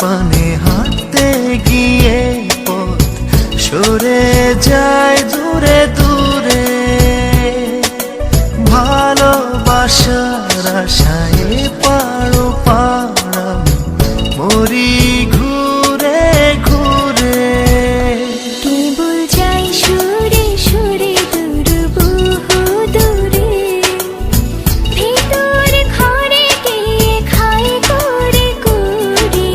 পানে হাঁটতে গিয়ে পথ সরে যায় দূরে দূরে, ভালোবাসার আশায় পাড়ো পাড়া মরি ঘুরে ঘুরে। কেবল যাই সুরে সুরে দূর বহু দূরে, ভিতর ঘরে গিয়ে খাই করে করে।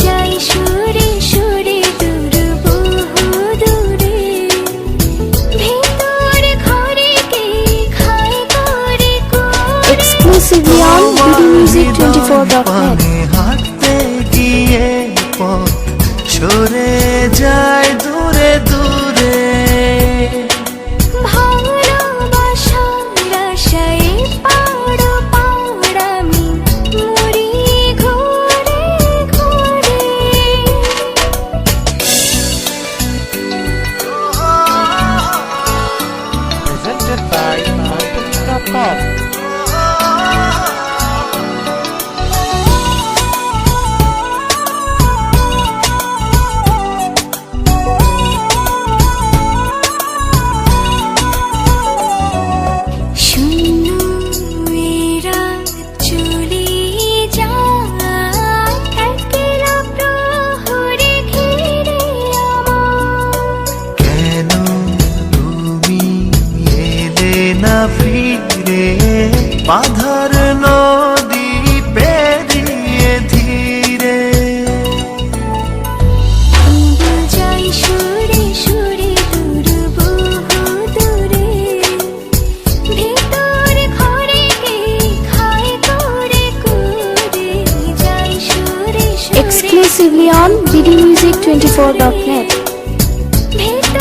যাই সুরে সুরে দূর বহু দূরে, ভিতর ঘরে গিয়ে খাই করে করে। Exclusively on BDmusic24.net. হাঁটতে গিয়ে পথ সরে যায় দূরে দূরে, ভালোবাসার আশায় পাড়ো পাড়া আমি মরি ঘুরে ঘুরে। Presented by Marketing.com. শূন্য এরা চলে যায়, একলা প্রহরে ঘিরে আমার। কেন তুমি এলে না ফিরে, বাধার নদী পেরিয়ে ধীরে। কেবল যাই সুরে সুরে দূর বহু দূরে, ভিতর ঘরে গিয়ে খাই করে করে। যাই সুরে সুরে Exclusively on BDmusic24.net. ভিতর